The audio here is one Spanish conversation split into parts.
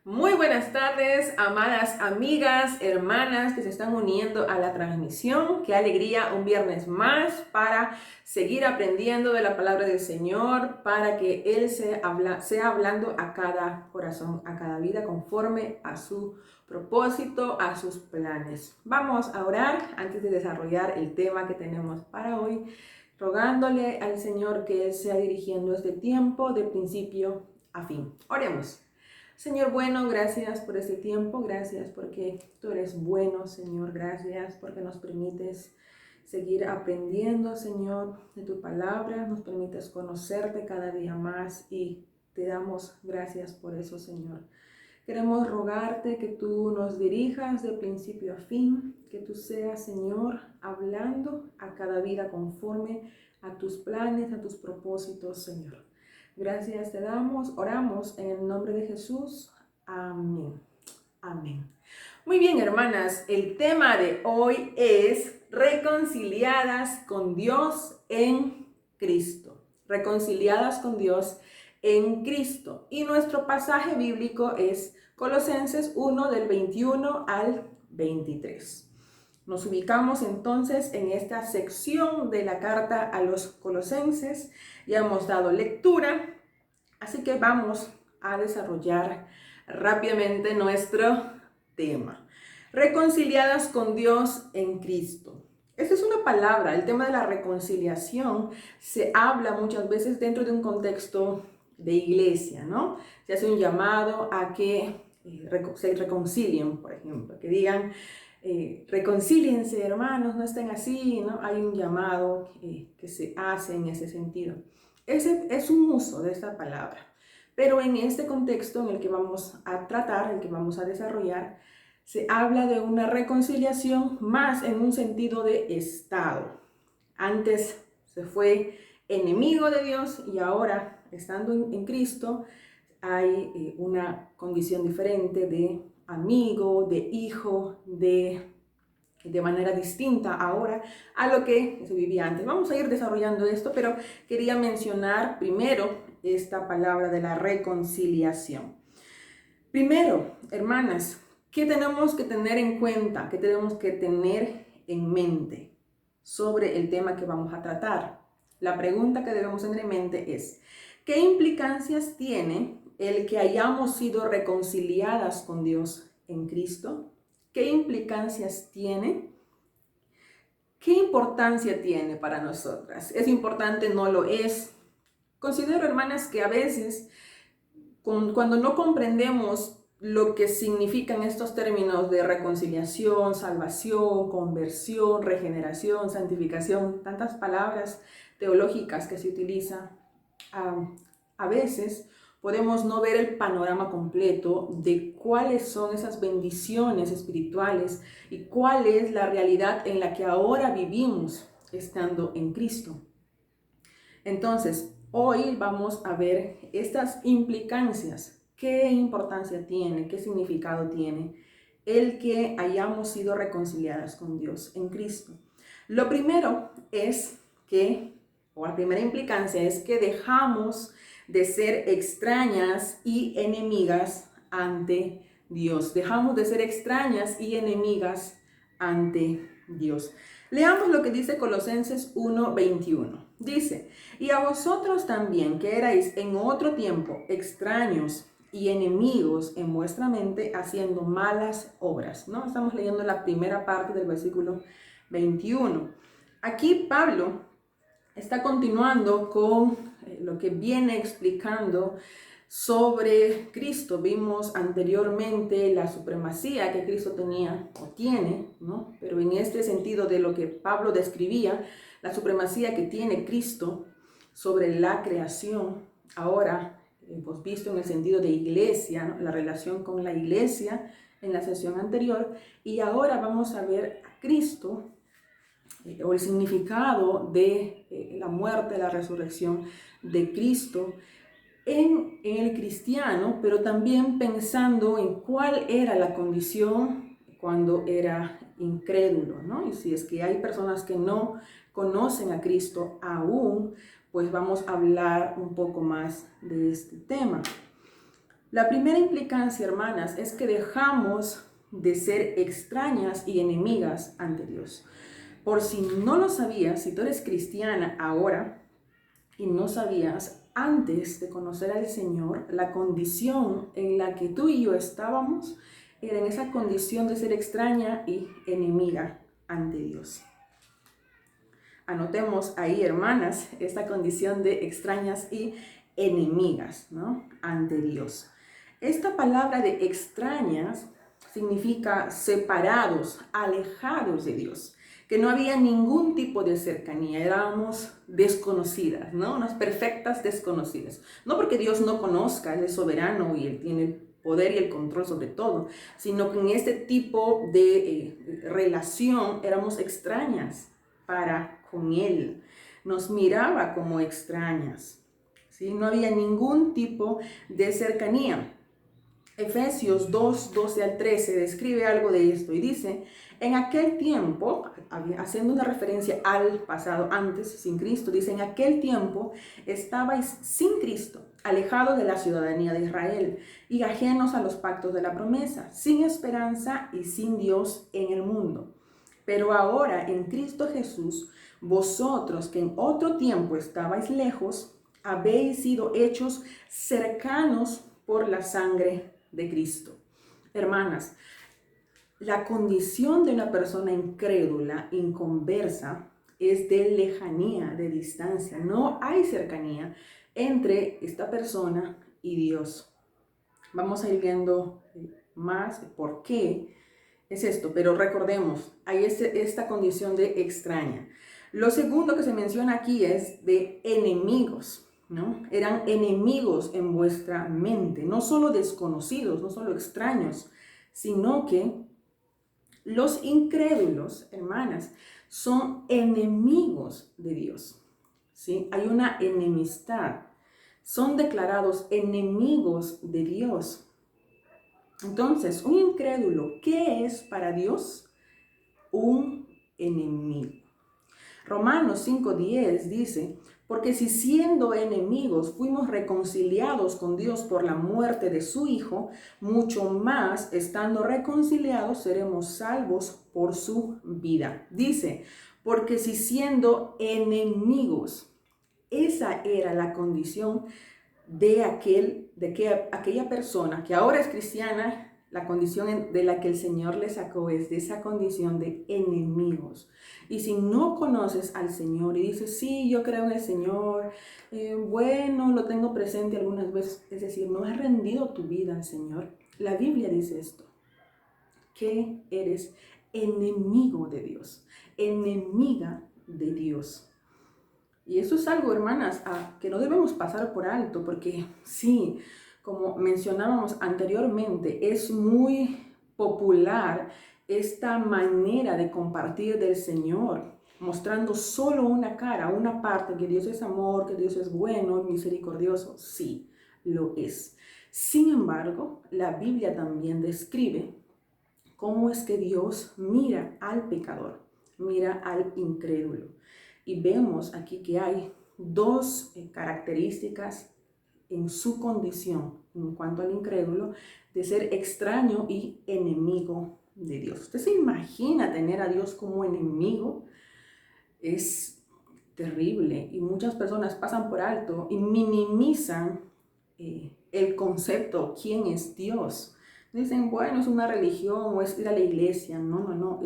Muy buenas tardes, amadas amigas, hermanas que se están uniendo a la transmisión. Qué alegría un viernes más para seguir aprendiendo de la palabra del Señor, para que Él sea hablando a cada corazón, a cada vida, conforme a su propósito, a sus planes. Vamos a orar antes de desarrollar el tema que tenemos para hoy, rogándole al Señor que Él sea dirigiendo este tiempo de principio a fin. Oremos. Señor bueno, gracias por este tiempo, gracias porque tú eres bueno, Señor, gracias porque nos permites seguir aprendiendo, Señor, de tu palabra, nos permites conocerte cada día más y te damos gracias por eso, Señor. Queremos rogarte que tú nos dirijas de principio a fin, que tú seas, Señor, hablando a cada vida conforme a tus planes, a tus propósitos, Señor. Gracias te damos, oramos en el nombre de Jesús. Amén. Amén. Muy bien, hermanas, el tema de hoy es reconciliadas con Dios en Cristo. Reconciliadas con Dios en Cristo. Y nuestro pasaje bíblico es Colosenses 1 del 21 al 23. Nos ubicamos entonces en esta sección de la carta a los Colosenses. Ya hemos dado lectura, así que vamos a desarrollar rápidamente nuestro tema. Reconciliadas con Dios en Cristo. Esta es una palabra, el tema de la reconciliación se habla muchas veces dentro de un contexto de iglesia, ¿no? Se hace un llamado a que se reconcilien, por ejemplo, que digan, reconcíliense hermanos, no estén así, ¿no? Hay un llamado que se hace en ese sentido. Ese es un uso de esta palabra, pero en este contexto en el que vamos a tratar, el que vamos a desarrollar, se habla de una reconciliación más en un sentido de estado. Antes se fue enemigo de Dios y ahora, estando en Cristo, hay una condición diferente de amigo, de hijo, de manera distinta ahora a lo que se vivía antes. Vamos a ir desarrollando esto, pero quería mencionar primero esta palabra de la reconciliación. Primero, hermanas, ¿qué tenemos que tener en cuenta? ¿Qué tenemos que tener en mente sobre el tema que vamos a tratar? La pregunta que debemos tener en mente es, ¿qué implicancias tiene el que hayamos sido reconciliadas con Dios en Cristo? ¿Qué implicancias tiene? ¿Qué importancia tiene para nosotras? ¿Es importante? ¿No lo es? Considero, hermanas, que a veces cuando no comprendemos lo que significan estos términos de reconciliación, salvación, conversión, regeneración, santificación, tantas palabras teológicas que se utilizan, a veces podemos no ver el panorama completo de cuáles son esas bendiciones espirituales y cuál es la realidad en la que ahora vivimos estando en Cristo. Entonces, hoy vamos a ver estas implicancias. ¿Qué importancia tiene? ¿Qué significado tiene el que hayamos sido reconciliadas con Dios en Cristo? Lo primero es que, o la primera implicancia es que dejamos de ser extrañas y enemigas ante Dios. Dejamos de ser extrañas y enemigas ante Dios. Leamos lo que dice Colosenses 1:21. Dice, y a vosotros también, que erais en otro tiempo extraños y enemigos en vuestra mente, haciendo malas obras. ¿No? Estamos leyendo la primera parte del versículo 21. Aquí Pablo está continuando con lo que viene explicando sobre Cristo. Vimos anteriormente la supremacía que Cristo tenía o tiene, ¿no? Pero en este sentido de lo que Pablo describía, la supremacía que tiene Cristo sobre la creación, ahora hemos visto en el sentido de iglesia, ¿no? La relación con la iglesia en la sesión anterior, y ahora vamos a ver a Cristo o el significado de la muerte, la resurrección de Cristo en el cristiano, pero también pensando en cuál era la condición cuando era incrédulo, ¿no? Y si es que hay personas que no conocen a Cristo aún, pues vamos a hablar un poco más de este tema. La primera implicancia, hermanas, es que dejamos de ser extrañas y enemigas ante Dios. Por si no lo sabías, si tú eres cristiana ahora y no sabías antes de conocer al Señor, la condición en la que tú y yo estábamos era en esa condición de ser extraña y enemiga ante Dios. Anotemos ahí, hermanas, esta condición de extrañas y enemigas, ¿no? Ante Dios. Esta palabra de extrañas significa separados, alejados de Dios, que no había ningún tipo de cercanía, éramos desconocidas, ¿no? Unas perfectas desconocidas. No porque Dios no conozca, Él es soberano y Él tiene el poder y el control sobre todo, sino que en este tipo de relación éramos extrañas para con Él. Nos miraba como extrañas, ¿sí? No había ningún tipo de cercanía. Efesios 2, 12 al 13 describe algo de esto y dice, en aquel tiempo, haciendo una referencia al pasado antes, sin Cristo, dice, en aquel tiempo estabais sin Cristo, alejados de la ciudadanía de Israel y ajenos a los pactos de la promesa, sin esperanza y sin Dios en el mundo. Pero ahora en Cristo Jesús, vosotros que en otro tiempo estabais lejos, habéis sido hechos cercanos por la sangre de Cristo. Hermanas, la condición de una persona incrédula, inconversa, es de lejanía, de distancia. No hay cercanía entre esta persona y Dios. Vamos a ir viendo más por qué es esto, pero recordemos, hay esta condición de extraña. Lo segundo que se menciona aquí es de enemigos, ¿no? Eran enemigos en vuestra mente, no solo desconocidos, no solo extraños, sino que los incrédulos, hermanas, son enemigos de Dios, ¿sí? Hay una enemistad, son declarados enemigos de Dios. Entonces, un incrédulo, ¿qué es para Dios? Un enemigo. Romanos 5:10 dice, porque si siendo enemigos fuimos reconciliados con Dios por la muerte de su Hijo, mucho más estando reconciliados seremos salvos por su vida. Dice, porque si siendo enemigos, esa era la condición de aquella persona que ahora es cristiana, la condición de la que el Señor le sacó es de esa condición de enemigos. Y si no conoces al Señor y dices, sí, yo creo en el Señor, bueno, lo tengo presente algunas veces, es decir, no has rendido tu vida al Señor, la Biblia dice esto, que eres enemigo de Dios, enemiga de Dios. Y eso es algo, hermanas, que no debemos pasar por alto, porque sí, como mencionábamos anteriormente, es muy popular esta manera de compartir del Señor, mostrando solo una cara, una parte, que Dios es amor, que Dios es bueno, misericordioso. Sí, lo es. Sin embargo, la Biblia también describe cómo es que Dios mira al pecador, mira al incrédulo. Y vemos aquí que hay dos características en su condición en cuanto al incrédulo de ser extraño y enemigo de Dios. ¿Usted se imagina tener a Dios como enemigo? Es terrible y muchas personas pasan por alto y minimizan el concepto, ¿quién es Dios? Dicen, bueno, es una religión o es ir a la iglesia. No,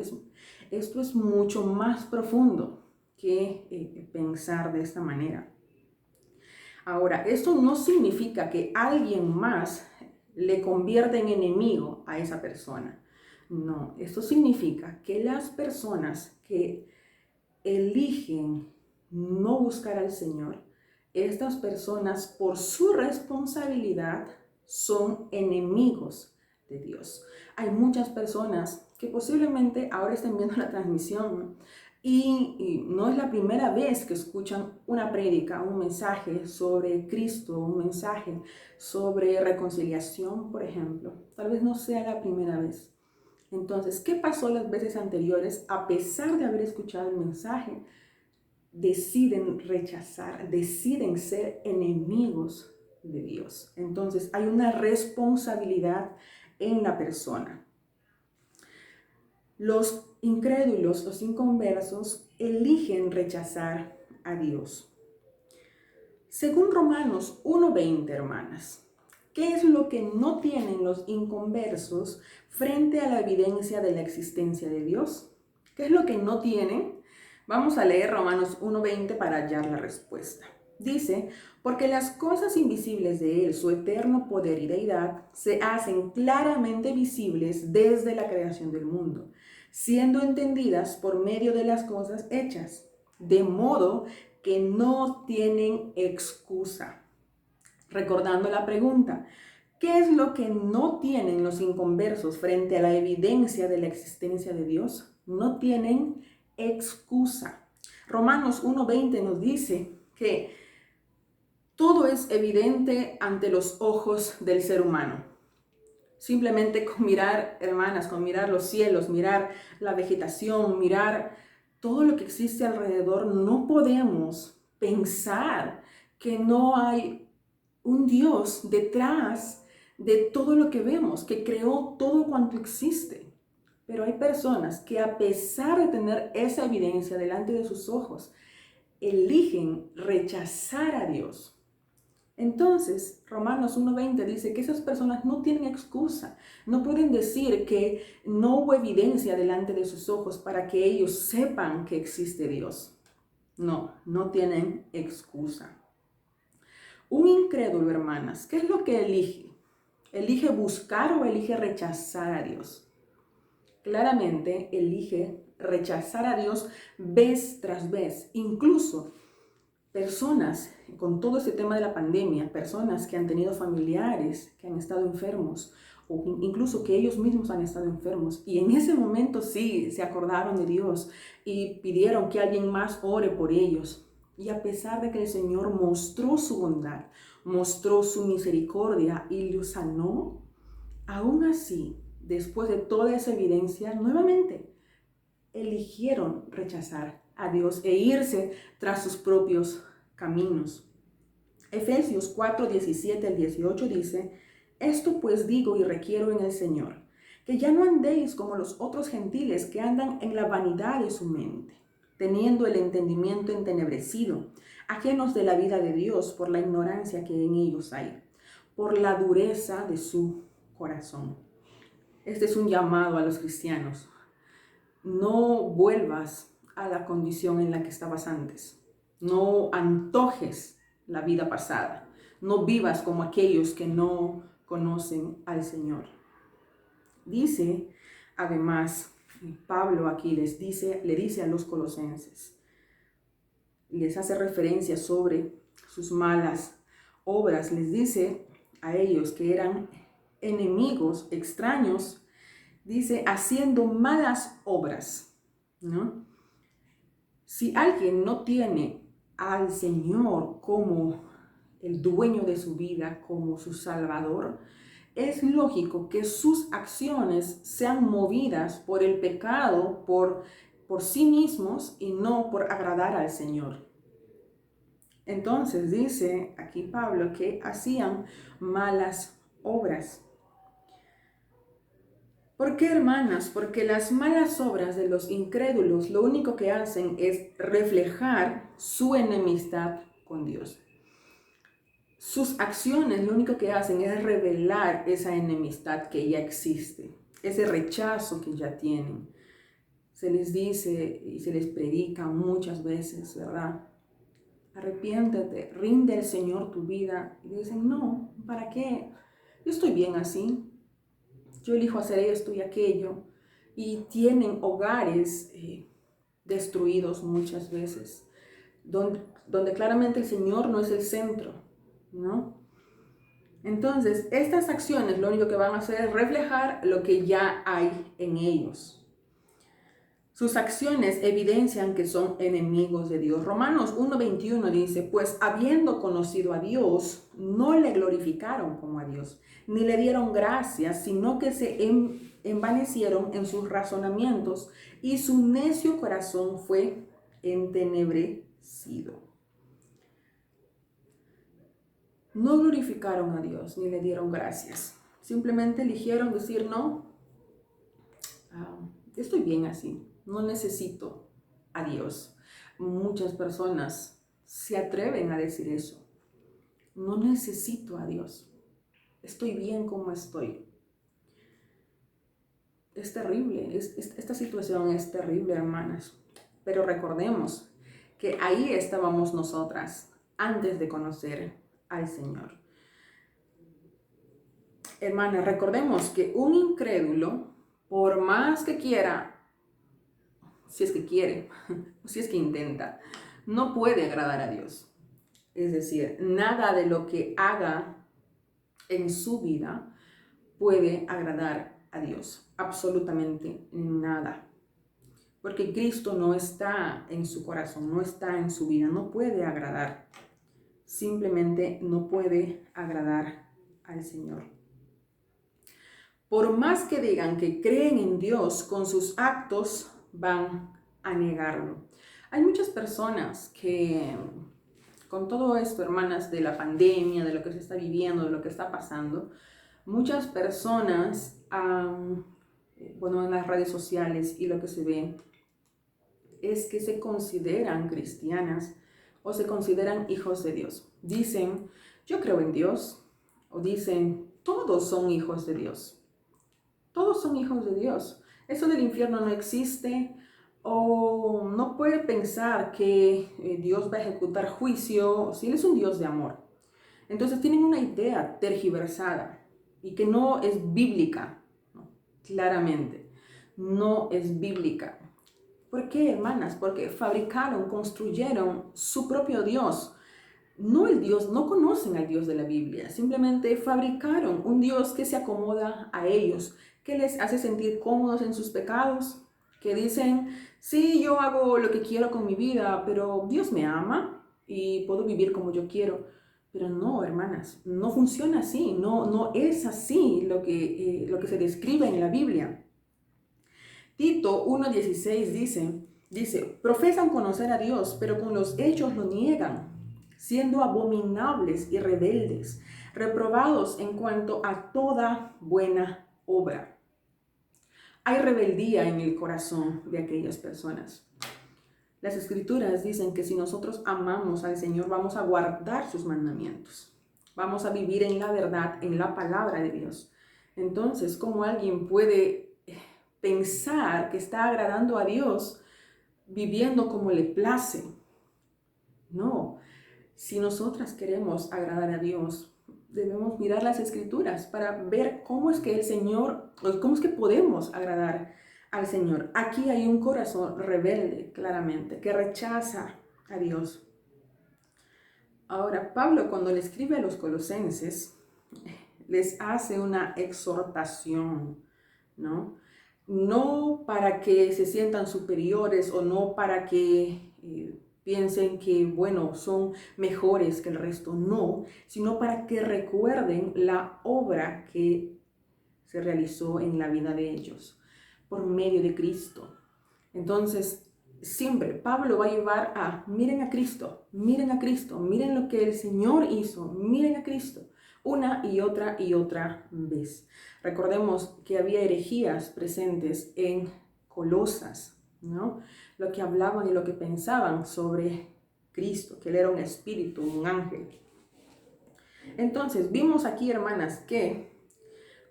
esto es mucho más profundo que pensar de esta manera. Ahora, esto no significa que alguien más le convierta en enemigo a esa persona. No, esto significa que las personas que eligen no buscar al Señor, estas personas por su responsabilidad son enemigos de Dios. Hay muchas personas que posiblemente ahora estén viendo la transmisión y no es la primera vez que escuchan una prédica, un mensaje sobre Cristo, un mensaje sobre reconciliación, por ejemplo. Tal vez no sea la primera vez. Entonces, ¿qué pasó las veces anteriores? A pesar de haber escuchado el mensaje, deciden rechazar, deciden ser enemigos de Dios. Entonces hay una responsabilidad en la persona. Los incrédulos, los inconversos, eligen rechazar a Dios. Según Romanos 1:20, hermanas, ¿qué es lo que no tienen los inconversos frente a la evidencia de la existencia de Dios? ¿Qué es lo que no tienen? Vamos a leer Romanos 1:20 para hallar la respuesta. Dice, porque las cosas invisibles de Él, su eterno poder y deidad, se hacen claramente visibles desde la creación del mundo, siendo entendidas por medio de las cosas hechas, de modo que no tienen excusa. Recordando la pregunta, ¿qué es lo que no tienen los inconversos frente a la evidencia de la existencia de Dios? No tienen excusa. Romanos 1:20 nos dice que todo es evidente ante los ojos del ser humano. Simplemente con mirar, hermanas, con mirar los cielos, mirar la vegetación, mirar todo lo que existe alrededor, no podemos pensar que no hay un Dios detrás de todo lo que vemos, que creó todo cuanto existe. Pero hay personas que, a pesar de tener esa evidencia delante de sus ojos, eligen rechazar a Dios. Entonces, Romanos 1:20 dice que esas personas no tienen excusa. No pueden decir que no hubo evidencia delante de sus ojos para que ellos sepan que existe Dios. No, no tienen excusa. Un incrédulo, hermanas, ¿qué es lo que elige? ¿Elige buscar o elige rechazar a Dios? Claramente elige rechazar a Dios vez tras vez. Incluso personas, con todo este tema de la pandemia, personas que han tenido familiares que han estado enfermos, o incluso que ellos mismos han estado enfermos, y en ese momento sí se acordaron de Dios y pidieron que alguien más ore por ellos. Y a pesar de que el Señor mostró su bondad, mostró su misericordia y los sanó, aún así, después de toda esa evidencia, nuevamente eligieron rechazar a Dios e irse tras sus propios caminos. Efesios 4:17-18 dice, esto pues digo y requiero en el Señor, que ya no andéis como los otros gentiles que andan en la vanidad de su mente, teniendo el entendimiento entenebrecido, ajenos de la vida de Dios por la ignorancia que en ellos hay, por la dureza de su corazón. Este es un llamado a los cristianos. No vuelvas a la condición en la que estabas antes. No antojes la vida pasada. No vivas como aquellos que no conocen al Señor. Dice, además, Pablo aquí le dice a los colosenses, les hace referencia sobre sus malas obras. Les dice a ellos que eran enemigos, extraños, dice, haciendo malas obras, ¿no? Si alguien no tiene al Señor como el dueño de su vida, como su Salvador, es lógico que sus acciones sean movidas por el pecado, por sí mismos y no por agradar al Señor. Entonces dice aquí Pablo que hacían malas obras. ¿Por qué, hermanas? Porque las malas obras de los incrédulos lo único que hacen es reflejar su enemistad con Dios. Sus acciones lo único que hacen es revelar esa enemistad que ya existe, ese rechazo que ya tienen. Se les dice y se les predica muchas veces, ¿verdad? Arrepiéntete, rinde al Señor tu vida. Y dicen, no, ¿para qué? Yo estoy bien así. Yo elijo hacer esto y aquello, y tienen hogares destruidos muchas veces, donde claramente el Señor no es el centro, ¿no? Entonces, estas acciones lo único que van a hacer es reflejar lo que ya hay en ellos. Sus acciones evidencian que son enemigos de Dios. Romanos 1:21 dice, pues habiendo conocido a Dios, no le glorificaron como a Dios, ni le dieron gracias, sino que se envanecieron en sus razonamientos y su necio corazón fue entenebrecido. no glorificaron a Dios ni le dieron gracias. Simplemente eligieron decir, no, estoy bien así, no necesito a Dios. Muchas personas se atreven a decir eso. No necesito a Dios. Estoy bien como estoy. Es terrible, esta situación es terrible, hermanas. Pero recordemos que ahí estábamos nosotras antes de conocer al Señor. Hermanas, recordemos que un incrédulo, por más que quiera, si es que quiere, o si es que intenta, no puede agradar a Dios. Es decir, nada de lo que haga en su vida puede agradar a Dios. Absolutamente nada. Porque Cristo no está en su corazón, no está en su vida, no puede agradar. Simplemente no puede agradar al Señor. Por más que digan que creen en Dios, con sus actos van a negarlo. Hay muchas personas que, con todo esto, hermanas, de la pandemia, de lo que se está viviendo, de lo que está pasando, muchas personas, en las redes sociales y lo que se ve, es que se consideran cristianas o se consideran hijos de Dios. Dicen, yo creo en Dios, o dicen, todos son hijos de Dios. Todos son hijos de Dios. Eso del infierno no existe, o no puede pensar que Dios va a ejecutar juicio si Él es un Dios de amor. Entonces tienen una idea tergiversada y que no es bíblica, ¿no? Claramente, no es bíblica. ¿Por qué, hermanas? Porque fabricaron, construyeron su propio Dios. No el Dios, no conocen al Dios de la Biblia, simplemente fabricaron un Dios que se acomoda a ellos, que les hace sentir cómodos en sus pecados, que dicen, sí, yo hago lo que quiero con mi vida, pero Dios me ama y puedo vivir como yo quiero. Pero no, hermanas, no funciona así, no es así lo que se describe en la Biblia. Tito 1:16 dice, profesan conocer a Dios, pero con los hechos lo niegan, siendo abominables y rebeldes, reprobados en cuanto a toda buena obra. Hay rebeldía en el corazón de aquellas personas. Las Escrituras dicen que si nosotros amamos al Señor, vamos a guardar sus mandamientos. Vamos a vivir en la verdad, en la palabra de Dios. Entonces, ¿cómo alguien puede pensar que está agradando a Dios viviendo como le place? No, si nosotras queremos agradar a Dios, debemos mirar las Escrituras para ver cómo es que el Señor, cómo es que podemos agradar al Señor. Aquí hay un corazón rebelde, claramente, que rechaza a Dios. Ahora, Pablo, cuando le escribe a los colosenses, les hace una exhortación, ¿no? No para que se sientan superiores o no para que piensen que, bueno, son mejores que el resto, no, sino para que recuerden la obra que se realizó en la vida de ellos por medio de Cristo. Entonces, siempre Pablo va a llevar a, miren a Cristo, miren lo que el Señor hizo, miren a Cristo, una y otra vez. Recordemos que había herejías presentes en Colosas, ¿no? Lo que hablaban y lo que pensaban sobre Cristo, que Él era un espíritu, un ángel. Entonces, vimos aquí, hermanas, que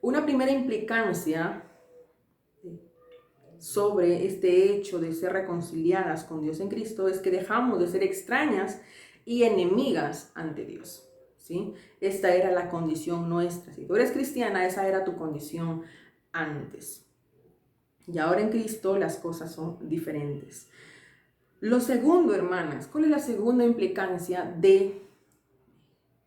una primera implicancia sobre este hecho de ser reconciliadas con Dios en Cristo es que dejamos de ser extrañas y enemigas ante Dios, ¿sí? Esta era la condición nuestra. Si tú eres cristiana, esa era tu condición antes. Y ahora en Cristo las cosas son diferentes. Lo segundo, hermanas, ¿cuál es la segunda implicancia del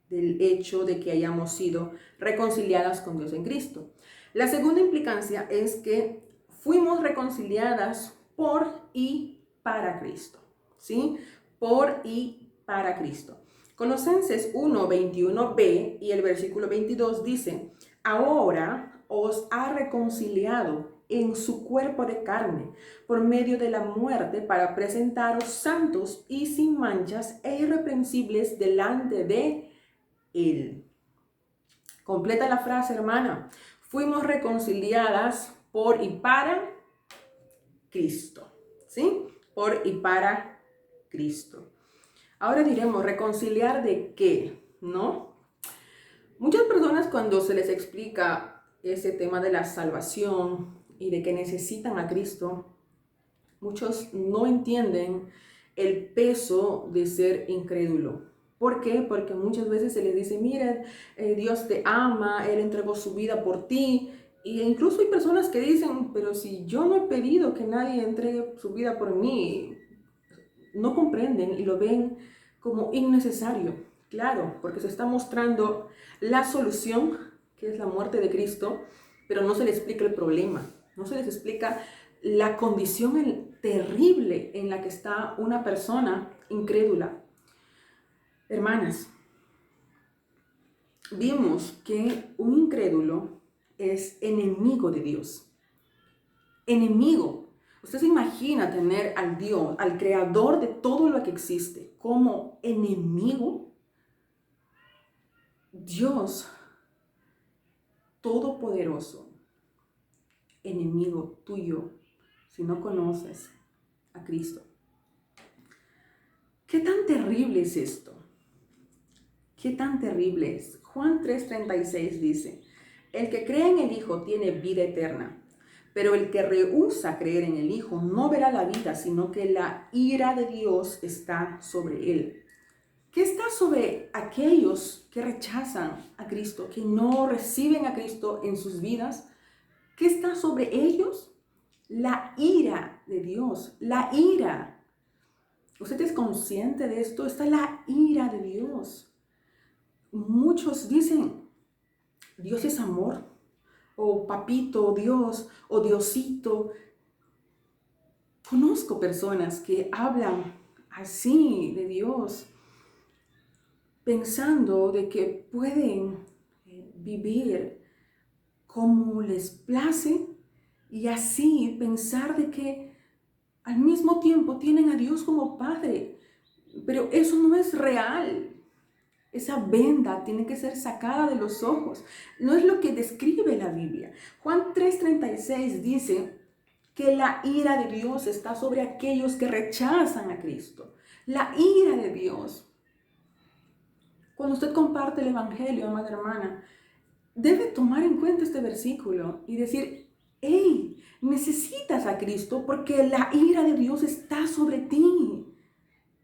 hecho de que hayamos sido reconciliadas con Dios en Cristo? La segunda implicancia es que fuimos reconciliadas por y para Cristo, ¿sí? Por y para Cristo. Colosenses 1:21b y el versículo 22 dice, ahora os ha reconciliado en su cuerpo de carne por medio de la muerte para presentaros santos y sin manchas e irreprensibles delante de Él. Completa la frase, hermana. Fuimos reconciliadas por y para Cristo. ¿Sí? Por y para Cristo. Ahora diremos, ¿reconciliar de qué? ¿No? Muchas personas cuando se les explica ese tema de la salvación y de que necesitan a Cristo, muchos no entienden el peso de ser incrédulo. ¿Por qué? Porque muchas veces se les dice, mira, Dios te ama, Él entregó su vida por ti. Y incluso hay personas que dicen, pero si yo no he pedido que nadie entregue su vida por mí, no comprenden y lo ven como innecesario. Claro, porque se está mostrando la solución, que es la muerte de Cristo, pero no se les explica el problema, no se les explica la condición terrible en la que está una persona incrédula. Hermanas, vimos que un incrédulo es enemigo de Dios. Enemigo. Usted se imagina tener al Dios, al creador de todo lo que existe, como enemigo. Dios todopoderoso, enemigo tuyo, si no conoces a Cristo. ¿Qué tan terrible es esto? ¿Qué tan terrible es? Juan 3:36 dice, el que cree en el Hijo tiene vida eterna, pero el que rehúsa creer en el Hijo no verá la vida, sino que la ira de Dios está sobre él. ¿Qué está sobre aquellos que rechazan a Cristo, que no reciben a Cristo en sus vidas? ¿Qué está sobre ellos? La ira de Dios, la ira. ¿Usted es consciente de esto? Está la ira de Dios. Muchos dicen, Dios es amor, o papito, o Dios, o Diosito. Conozco personas que hablan así de Dios, pensando de que pueden vivir como les place y así pensar de que al mismo tiempo tienen a Dios como Padre. Pero eso no es real. Esa venda tiene que ser sacada de los ojos. No es lo que describe la Biblia. Juan 3:36 dice que la ira de Dios está sobre aquellos que rechazan a Cristo. La ira de Dios. Cuando usted comparte el Evangelio, amada hermana, debe tomar en cuenta este versículo y decir, hey, necesitas a Cristo porque la ira de Dios está sobre ti.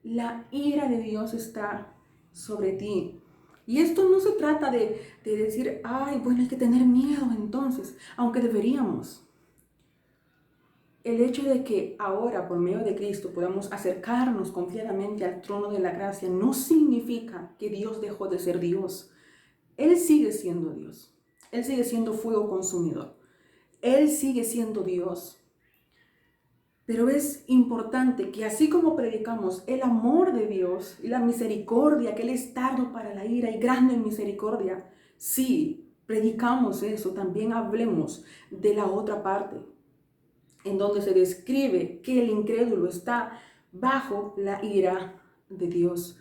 La ira de Dios está sobre ti. Y esto no se trata de decir, ay, bueno, hay que tener miedo entonces, aunque deberíamos. El hecho de que ahora, por medio de Cristo, podamos acercarnos confiadamente al trono de la gracia no significa que Dios dejó de ser Dios. Él sigue siendo Dios. Él sigue siendo fuego consumidor. Él sigue siendo Dios. Pero es importante que así como predicamos el amor de Dios y la misericordia, que Él es tardo para la ira y grande en misericordia, sí, predicamos eso, también hablemos de la otra parte, en donde se describe que el incrédulo está bajo la ira de Dios,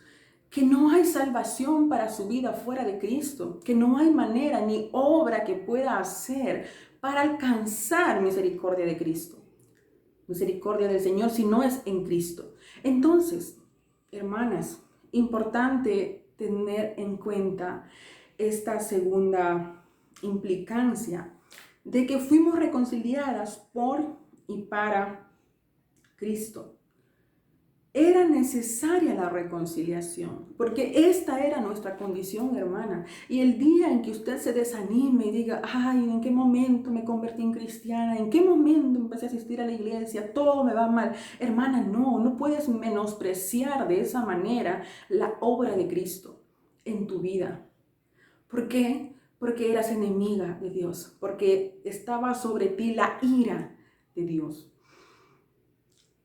que no hay salvación para su vida fuera de Cristo, que no hay manera ni obra que pueda hacer para alcanzar misericordia de Cristo. Misericordia del Señor si no es en Cristo. Entonces, hermanas, importante tener en cuenta esta segunda implicancia de que fuimos reconciliadas por y para Cristo. Era necesaria la reconciliación, porque esta era nuestra condición, hermana. Y el día en que usted se desanime y diga, ay, ¿en qué momento me convertí en cristiana? ¿En qué momento empecé a asistir a la iglesia? Todo me va mal. Hermana, no puedes menospreciar de esa manera la obra de Cristo en tu vida. ¿Por qué? Porque eras enemiga de Dios, porque estaba sobre ti la ira de Dios.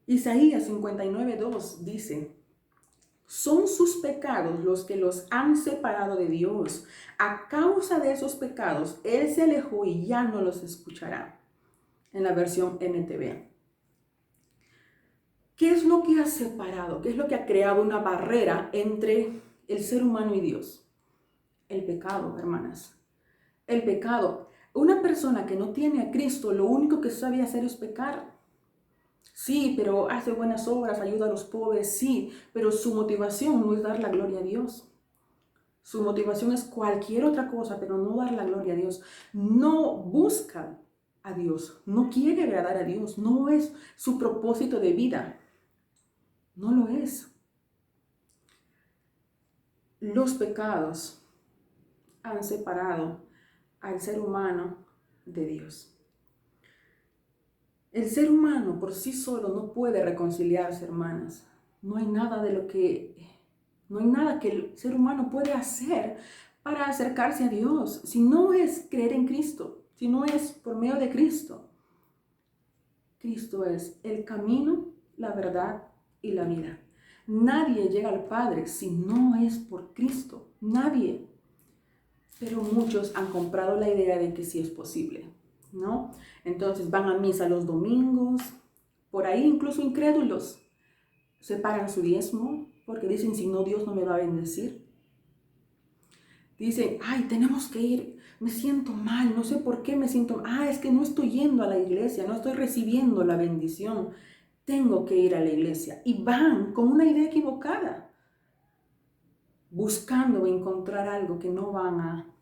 Isaías 59:2 dice, son sus pecados los que los han separado de Dios. A causa de esos pecados, Él se alejó y ya no los escuchará. En la versión NTV. ¿Qué es lo que ha separado? ¿Qué es lo que ha creado una barrera entre el ser humano y Dios? El pecado, hermanas. El pecado. Una persona que no tiene a Cristo, lo único que sabe hacer es pecar. Sí, pero hace buenas obras, ayuda a los pobres, sí, pero su motivación no es dar la gloria a Dios. Su motivación es cualquier otra cosa, pero no dar la gloria a Dios. No busca a Dios, no quiere agradar a Dios, no es su propósito de vida. No lo es. Los pecados han separado al ser humano de Dios. El ser humano por sí solo no puede reconciliarse, hermanas. No hay nada no hay nada que el ser humano puede hacer para acercarse a Dios, si no es creer en Cristo, si no es por medio de Cristo. Cristo es el camino, la verdad y la vida. Nadie llega al Padre si no es por Cristo. Nadie. Pero muchos han comprado la idea de que sí es posible, ¿no? Entonces van a misa los domingos, por ahí incluso incrédulos separan su diezmo porque dicen, si no, Dios no me va a bendecir. Dicen, ay, tenemos que ir, me siento mal, no sé por qué me siento mal. Ah, es que no estoy yendo a la iglesia, no estoy recibiendo la bendición. Tengo que ir a la iglesia. Y van con una idea equivocada, buscando encontrar algo que no van a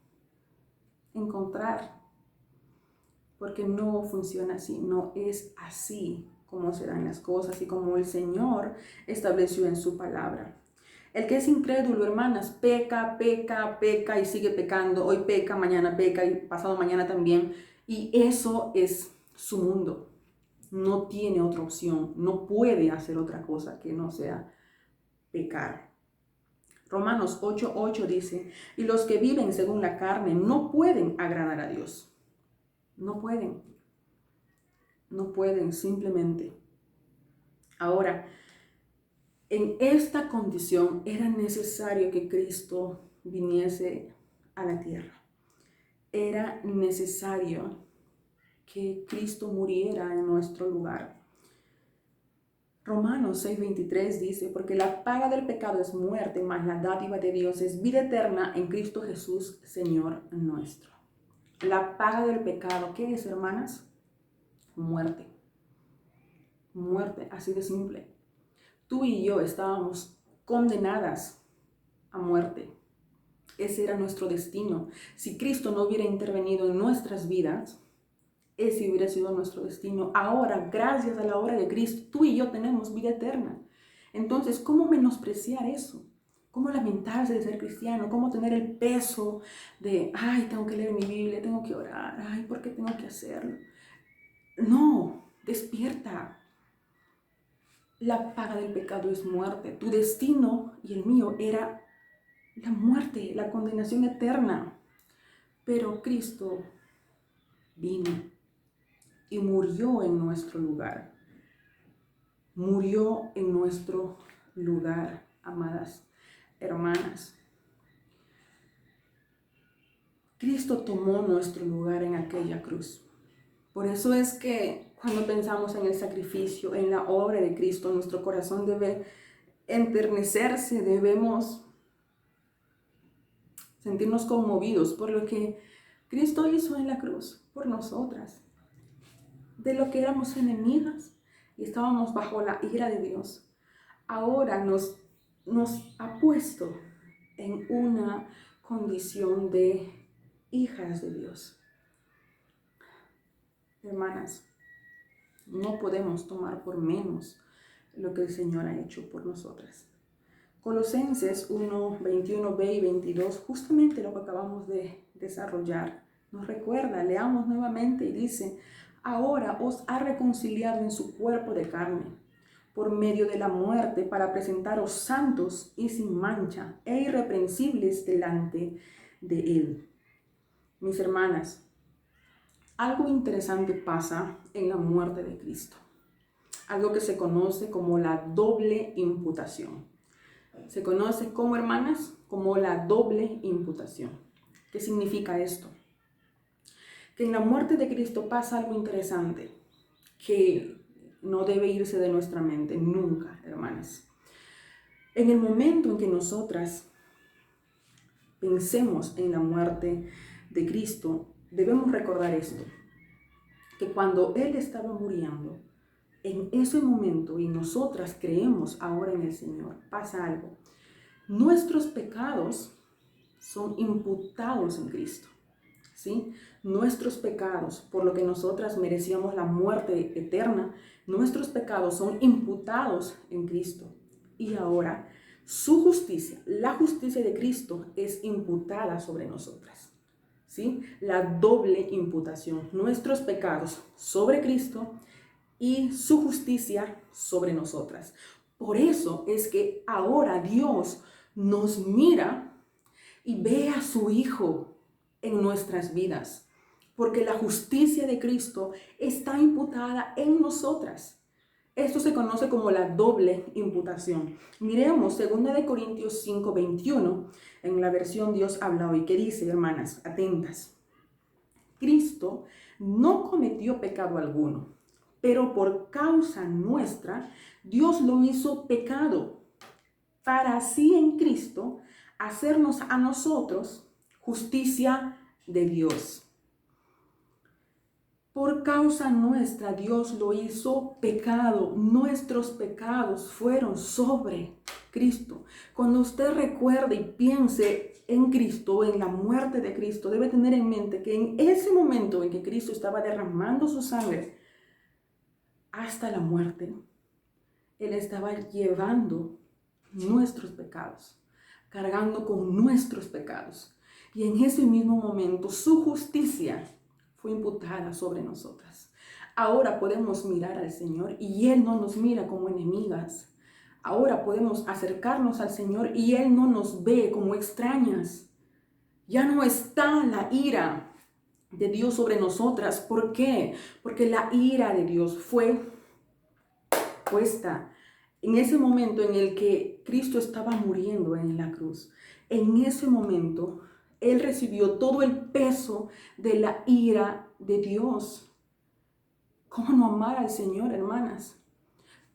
encontrar. Porque no funciona así, no es así como se dan las cosas y como el Señor estableció en su palabra. El que es incrédulo, hermanas, peca, peca, peca y sigue pecando. Hoy peca, mañana peca y pasado mañana también. Y eso es su mundo. No tiene otra opción, no puede hacer otra cosa que no sea pecar. Romanos 8:8 dice, y los que viven según la carne no pueden agradar a Dios. No pueden. No pueden simplemente. Ahora, en esta condición era necesario que Cristo viniese a la tierra. Era necesario que Cristo muriera en nuestro lugar. Romanos 6:23 dice, porque la paga del pecado es muerte, mas la dádiva de Dios es vida eterna en Cristo Jesús, Señor nuestro. La paga del pecado, ¿qué es, hermanas? Muerte. Muerte, así de simple. Tú y yo estábamos condenadas a muerte. Ese era nuestro destino. Si Cristo no hubiera intervenido en nuestras vidas, ese hubiera sido nuestro destino. Ahora, gracias a la obra de Cristo, tú y yo tenemos vida eterna. Entonces, ¿cómo menospreciar eso? ¿Cómo lamentarse de ser cristiano? ¿Cómo tener el peso de, ay, tengo que leer mi Biblia, tengo que orar, ay, ¿por qué tengo que hacerlo? No, despierta. La paga del pecado es muerte. Tu destino y el mío era la muerte, la condenación eterna. Pero Cristo vino y murió en nuestro lugar. Murió en nuestro lugar, amadas hermanas. Cristo tomó nuestro lugar en aquella cruz. Por eso es que cuando pensamos en el sacrificio, en la obra de Cristo, nuestro corazón debe enternecerse, debemos sentirnos conmovidos por lo que Cristo hizo en la cruz por nosotras. De lo que éramos enemigas y estábamos bajo la ira de Dios, ahora nos ha puesto en una condición de hijas de Dios. Hermanas, no podemos tomar por menos lo que el Señor ha hecho por nosotras. Colosenses 1, 21b y 22, justamente lo que acabamos de desarrollar, nos recuerda, leamos nuevamente y dice, ahora os ha reconciliado en su cuerpo de carne, por medio de la muerte, para presentaros santos y sin mancha e irreprensibles delante de Él. Mis hermanas, algo interesante pasa en la muerte de Cristo, algo que se conoce como la doble imputación. Se conoce como, hermanas, como la doble imputación. ¿Qué significa esto? Que en la muerte de Cristo pasa algo interesante que no debe irse de nuestra mente nunca, hermanas. En el momento en que nosotras pensemos en la muerte de Cristo, debemos recordar esto, que cuando Él estaba muriendo, en ese momento, y nosotras creemos ahora en el Señor, pasa algo. Nuestros pecados son imputados en Cristo, ¿sí? Nuestros pecados, por lo que nosotras merecíamos la muerte eterna, nuestros pecados son imputados en Cristo. Y ahora, su justicia, la justicia de Cristo, es imputada sobre nosotras, ¿sí? La doble imputación, nuestros pecados sobre Cristo y su justicia sobre nosotras. Por eso es que ahora Dios nos mira y ve a su Hijo en nuestras vidas, porque la justicia de Cristo está imputada en nosotras. Esto se conoce como la doble imputación. Miremos 2 Corintios 5:21 en la versión Dios habla hoy, que dice, hermanas, atentas: Cristo no cometió pecado alguno, pero por causa nuestra Dios lo hizo pecado, para así en Cristo hacernos a nosotros justicia de Dios. Por causa nuestra Dios lo hizo pecado. Nuestros pecados fueron sobre Cristo. Cuando usted recuerde y piense en Cristo, en la muerte de Cristo, debe tener en mente que en ese momento en que Cristo estaba derramando su sangre hasta la muerte, Él estaba llevando nuestros pecados, cargando con nuestros pecados. Y en ese mismo momento su justicia fue imputada sobre nosotras. Ahora podemos mirar al Señor y Él no nos mira como enemigas. Ahora podemos acercarnos al Señor y Él no nos ve como extrañas. Ya no está la ira de Dios sobre nosotras. ¿Por qué? Porque la ira de Dios fue puesta en ese momento en el que Cristo estaba muriendo en la cruz. En ese momento Él recibió todo el peso de la ira de Dios. ¿Cómo no amar al Señor, hermanas?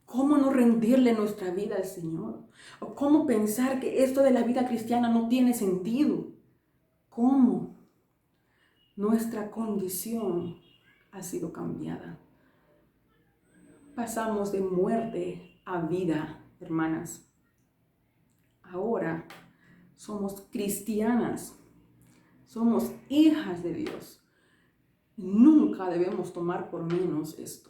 ¿Cómo no rendirle nuestra vida al Señor? ¿O cómo pensar que esto de la vida cristiana no tiene sentido? ¿Cómo? Nuestra condición ha sido cambiada. Pasamos de muerte a vida, hermanas. Ahora somos cristianas. Somos hijas de Dios. Nunca debemos tomar por menos esto,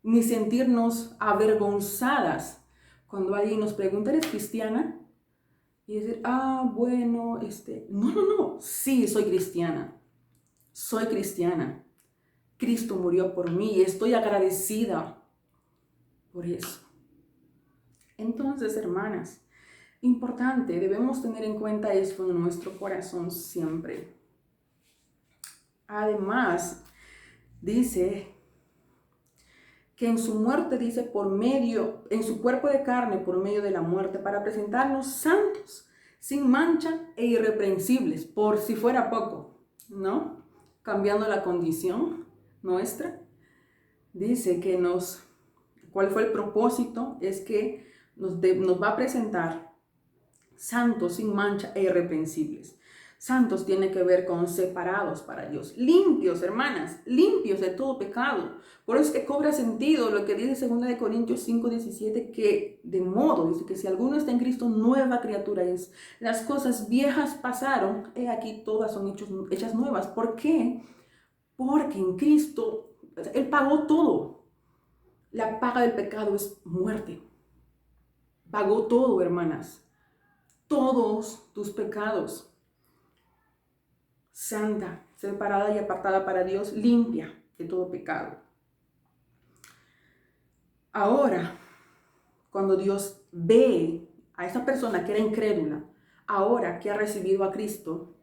ni sentirnos avergonzadas cuando alguien nos pregunta, ¿eres cristiana? Y decir, bueno, no, sí, soy cristiana. Soy cristiana. Cristo murió por mí y estoy agradecida por eso. Entonces, hermanas, importante, debemos tener en cuenta esto en nuestro corazón siempre. Además, dice que en su muerte, dice, en su cuerpo de carne, por medio de la muerte, para presentarnos santos, sin mancha e irreprensibles, por si fuera poco, ¿no? Cambiando la condición nuestra. Dice que ¿cuál fue el propósito? Es que nos va a presentar santos, sin mancha e irreprensibles. Santos tiene que ver con separados para Dios, limpios, hermanas, limpios de todo pecado. Por eso es que cobra sentido lo que dice 2 Corintios 5:17, que de modo, dice que si alguno está en Cristo, nueva criatura es. Las cosas viejas pasaron, he aquí todas son hechas nuevas. ¿Por qué? Porque en Cristo, Él pagó todo. La paga del pecado es muerte. Pagó todo, hermanas. Todos tus pecados. Santa, separada y apartada para Dios, limpia de todo pecado. Ahora, cuando Dios ve a esa persona que era incrédula, ahora que ha recibido a Cristo,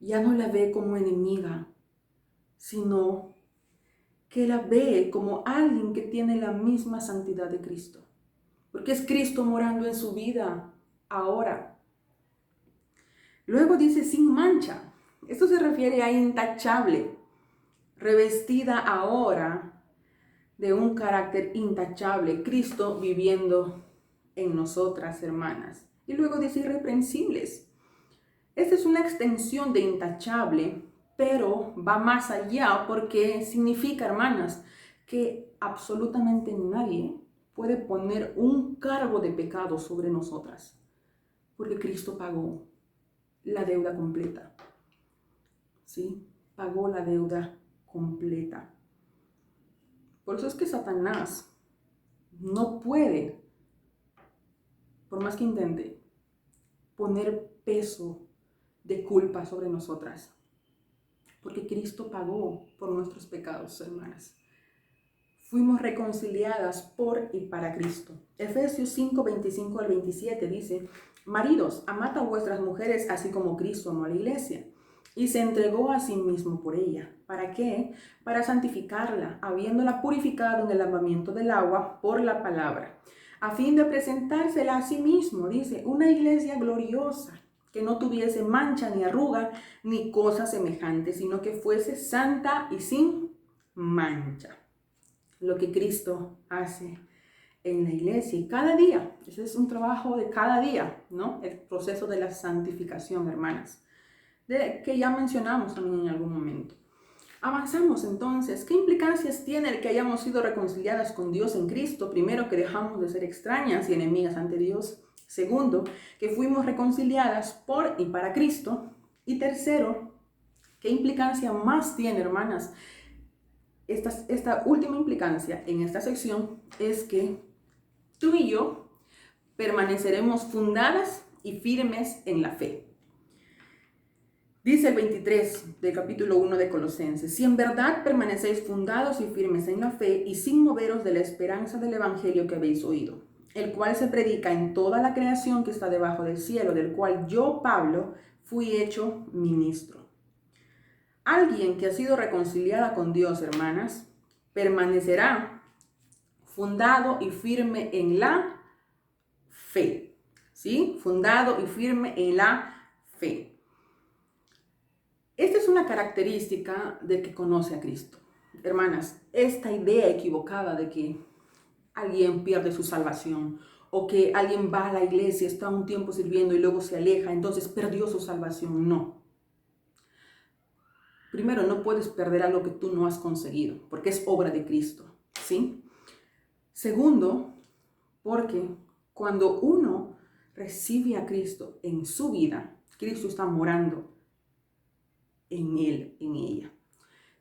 ya no la ve como enemiga, sino que la ve como alguien que tiene la misma santidad de Cristo. Porque es Cristo morando en su vida ahora. Luego dice sin mancha. Esto se refiere a intachable, revestida ahora de un carácter intachable, Cristo viviendo en nosotras, hermanas. Y luego dice irreprensibles. Esta es una extensión de intachable, pero va más allá porque significa, hermanas, que absolutamente nadie puede poner un cargo de pecado sobre nosotras, porque Cristo pagó la deuda completa. ¿Sí? Pagó la deuda completa. Por eso es que Satanás no puede, por más que intente, poner peso de culpa sobre nosotras. Porque Cristo pagó por nuestros pecados, hermanas. Fuimos reconciliadas por y para Cristo. Efesios 5, 25 al 27 dice: maridos, amad a vuestras mujeres así como Cristo amó a la iglesia y se entregó a sí mismo por ella. ¿Para qué? Para santificarla, habiéndola purificado en el lavamiento del agua por la palabra, a fin de presentársela a sí mismo, dice, una iglesia gloriosa, que no tuviese mancha ni arruga ni cosa semejante, sino que fuese santa y sin mancha. Lo que Cristo hace en la iglesia y cada día, ese es un trabajo de cada día, ¿no? El proceso de la santificación, hermanas, que ya mencionamos también en algún momento. Avanzamos entonces. ¿Qué implicancias tiene el que hayamos sido reconciliadas con Dios en Cristo? Primero, que dejamos de ser extrañas y enemigas ante Dios. Segundo, que fuimos reconciliadas por y para Cristo. Y tercero, ¿qué implicancia más tiene, hermanas? Esta última implicancia en esta sección es que tú y yo permaneceremos fundadas y firmes en la fe. Dice el 23 del capítulo 1 de Colosenses: si en verdad permanecéis fundados y firmes en la fe y sin moveros de la esperanza del evangelio que habéis oído, el cual se predica en toda la creación que está debajo del cielo, del cual yo, Pablo, fui hecho ministro. Alguien que ha sido reconciliada con Dios, hermanas, permanecerá fundado y firme en la fe, ¿sí? Fundado y firme en la fe. Esta es una característica de que conoce a Cristo. Hermanas, esta idea equivocada de que alguien pierde su salvación o que alguien va a la iglesia, está un tiempo sirviendo y luego se aleja, entonces perdió su salvación, no. Primero, no puedes perder algo que tú no has conseguido, porque es obra de Cristo, ¿sí? Segundo, porque cuando uno recibe a Cristo en su vida, Cristo está morando en él, en ella.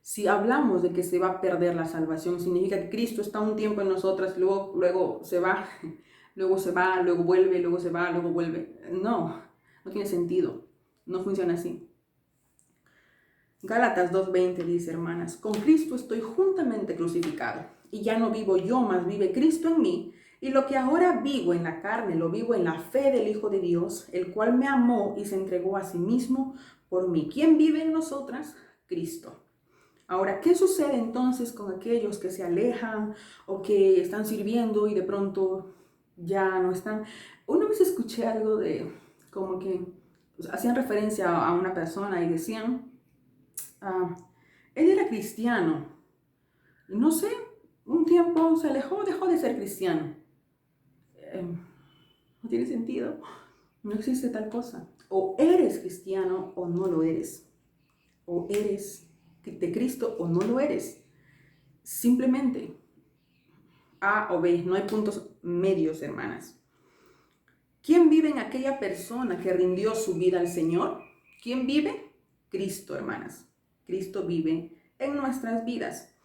Si hablamos de que se va a perder la salvación, significa que Cristo está un tiempo en nosotras, luego se va, luego se va, luego vuelve, luego se va, luego vuelve. No, no tiene sentido, no funciona así. Gálatas 2:20 dice, hermanas, con Cristo estoy juntamente crucificado, y ya no vivo yo, mas vive Cristo en mí, y lo que ahora vivo en la carne, lo vivo en la fe del Hijo de Dios, el cual me amó y se entregó a sí mismo por mí. ¿Quién vive en nosotras? Cristo. Ahora, ¿qué sucede entonces con aquellos que se alejan o que están sirviendo y de pronto ya no están? Una vez escuché algo de como que hacían referencia a una persona y decían, él era cristiano, y no sé, un tiempo se alejó, dejó de ser cristiano. No tiene sentido, no existe tal cosa. O eres cristiano o no lo eres. O eres de Cristo o no lo eres. Simplemente A o B, no hay puntos medios, hermanas. ¿Quién vive en aquella persona que rindió su vida al Señor? ¿Quién vive? Cristo, hermanas. Cristo vive en nuestras vidas.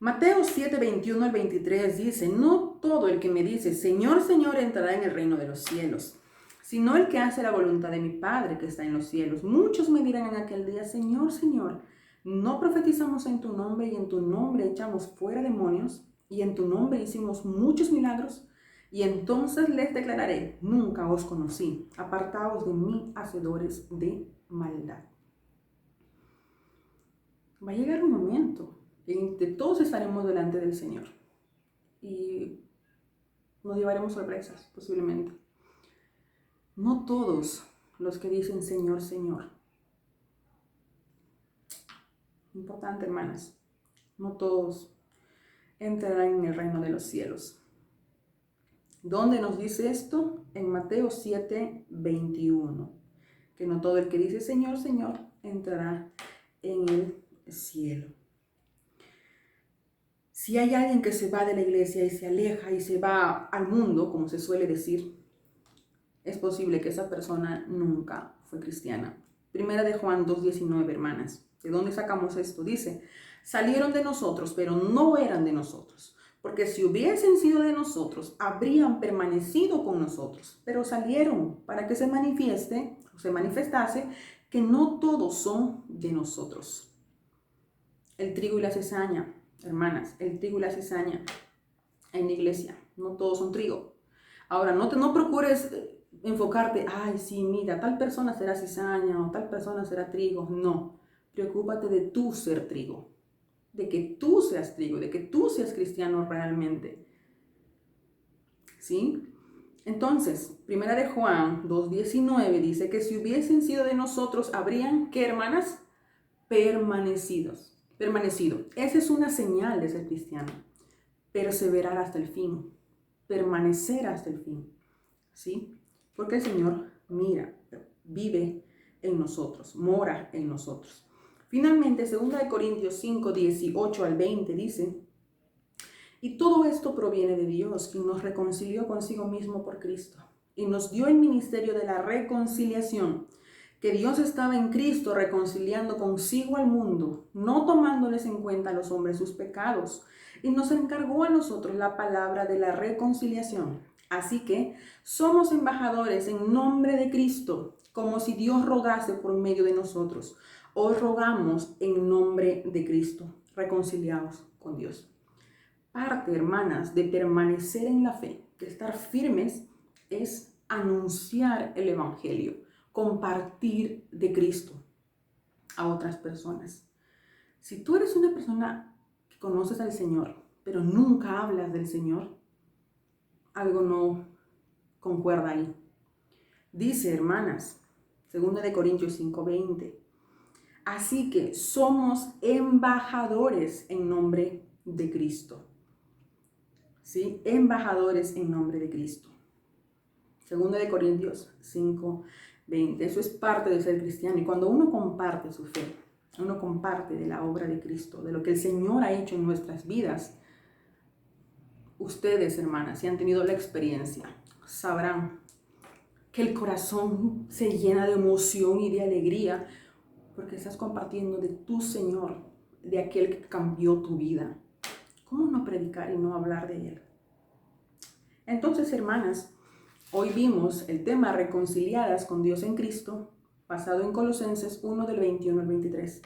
Mateo 7, 21 al 23 dice, no todo el que me dice, Señor, Señor, entrará en el reino de los cielos, sino el que hace la voluntad de mi Padre que está en los cielos. Muchos me dirán en aquel día, Señor, Señor, ¿no profetizamos en tu nombre y en tu nombre echamos fuera demonios y en tu nombre hicimos muchos milagros? Y entonces les declararé, nunca os conocí, apartaos de mí, hacedores de maldad. Va a llegar un momento en que todos estaremos delante del Señor y nos llevaremos sorpresas, posiblemente. No todos los que dicen Señor, Señor. Importante, hermanas, no todos entrarán en el reino de los cielos. ¿Dónde nos dice esto? En Mateo 7, 21. que no todo el que dice Señor, Señor entrará en el cielo. Si hay alguien que se va de la iglesia y se aleja y se va al mundo, como se suele decir, es posible que esa persona nunca fue cristiana. Primera de Juan 2:19, hermanas. ¿De dónde sacamos esto? Dice, salieron de nosotros, pero no eran de nosotros. Porque si hubiesen sido de nosotros, habrían permanecido con nosotros. Pero salieron para que se manifieste, o se manifestase, que no todos son de nosotros. El trigo y la cizaña, hermanas, el trigo y la cizaña en la iglesia, no todos son trigo. Ahora, no procures enfocarte, ay, sí, mira, tal persona será cizaña o tal persona será trigo. No, preocúpate de tú ser trigo, de que tú seas trigo, de que tú seas cristiano realmente. ¿Sí? Entonces, primera de Juan 2:19 dice que si hubiesen sido de nosotros, habrían, ¿qué, hermanas? Permanecido. Esa es una señal de ser cristiano. Perseverar hasta el fin. Permanecer hasta el fin. ¿Sí? Porque el Señor mira, vive en nosotros, mora en nosotros. Finalmente, 2 Corintios 5:18-20 dice, y todo esto proviene de Dios, quien nos reconcilió consigo mismo por Cristo y nos dio el ministerio de la reconciliación, que Dios estaba en Cristo reconciliando consigo al mundo, no tomándoles en cuenta a los hombres sus pecados, y nos encargó a nosotros la palabra de la reconciliación. Así que somos embajadores en nombre de Cristo, como si Dios rogase por medio de nosotros. Os rogamos en nombre de Cristo, reconciliados con Dios. Parte, hermanas, de permanecer en la fe, de estar firmes, es anunciar el Evangelio, compartir de Cristo a otras personas. Si tú eres una persona que conoces al Señor, pero nunca hablas del Señor, algo no concuerda ahí. Dice, hermanas, 2 Corintios 5:20, así que somos embajadores en nombre de Cristo. ¿Sí? Embajadores en nombre de Cristo. 2 Corintios 5:20. Eso es parte de ser cristiano. Y cuando uno comparte su fe, uno comparte de la obra de Cristo, de lo que el Señor ha hecho en nuestras vidas, ustedes, hermanas, si han tenido la experiencia, sabrán que el corazón se llena de emoción y de alegría porque estás compartiendo de tu Señor, de aquel que cambió tu vida. ¿Cómo no predicar y no hablar de Él? Entonces, hermanas, hoy vimos el tema reconciliadas con Dios en Cristo, basado en Colosenses 1 del 21 al 23.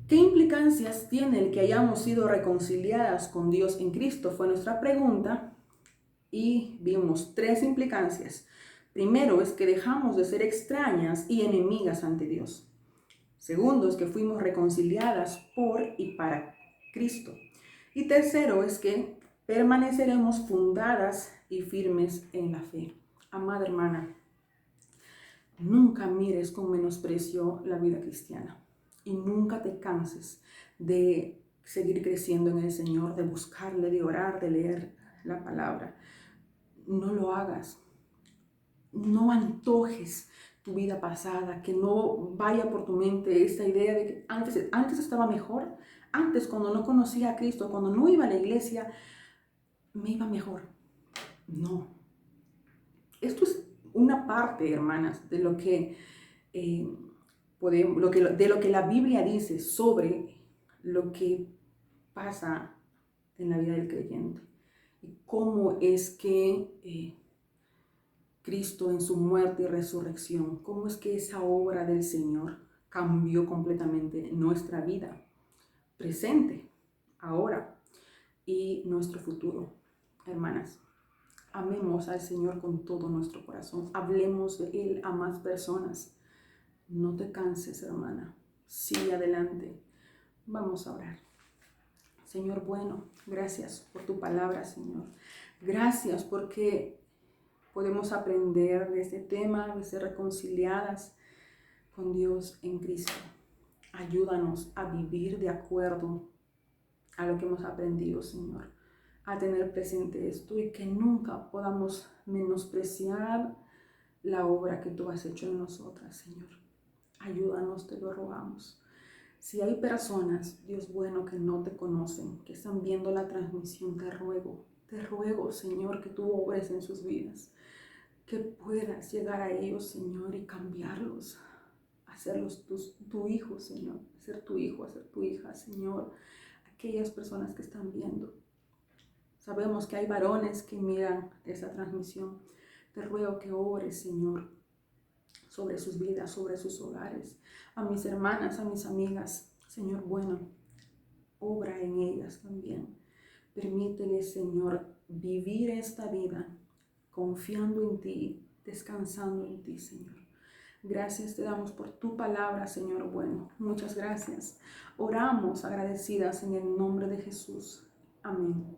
¿Qué implicancias tiene el que hayamos sido reconciliadas con Dios en Cristo? Fue nuestra pregunta y vimos 3 implicancias. Primero es que dejamos de ser extrañas y enemigas ante Dios. Segundo es que fuimos reconciliadas por y para Cristo. Y tercero es que permaneceremos fundadas y firmes en la fe. Amada hermana, nunca mires con menosprecio la vida cristiana y nunca te canses de seguir creciendo en el Señor, de buscarle, de orar, de leer la palabra. No lo hagas. No antojes tu vida pasada, que no vaya por tu mente esta idea de que antes estaba mejor. Antes, cuando no conocía a Cristo, cuando no iba a la iglesia, me iba mejor. No. Esto es una parte, hermanas, de lo que la Biblia dice sobre lo que pasa en la vida del creyente y cómo es que Cristo en su muerte y resurrección, cómo es que esa obra del Señor cambió completamente nuestra vida presente, ahora y nuestro futuro. Hermanas, amemos al Señor con todo nuestro corazón, hablemos de Él a más personas. No te canses, hermana, sigue adelante. Vamos a orar. Señor bueno, gracias por tu palabra, Señor. Gracias porque podemos aprender de este tema, de ser reconciliadas con Dios en Cristo. Ayúdanos a vivir de acuerdo a lo que hemos aprendido, Señor, a tener presente esto y que nunca podamos menospreciar la obra que tú has hecho en nosotras, Señor. Ayúdanos, te lo rogamos. Si hay personas, Dios bueno, que no te conocen, que están viendo la transmisión, te ruego, Señor, que tú obres en sus vidas, que puedas llegar a ellos, Señor, y cambiarlos, hacerlos tu hijo, Señor, hacer tu hijo, hacer tu hija, Señor, aquellas personas que están viendo. Sabemos que hay varones que miran esa transmisión. Te ruego que obres, Señor, sobre sus vidas, sobre sus hogares. A mis hermanas, a mis amigas, Señor bueno, obra en ellas también. Permíteles, Señor, vivir esta vida confiando en ti, descansando en ti, Señor. Gracias te damos por tu palabra, Señor bueno. Muchas gracias. Oramos agradecidas en el nombre de Jesús. Amén.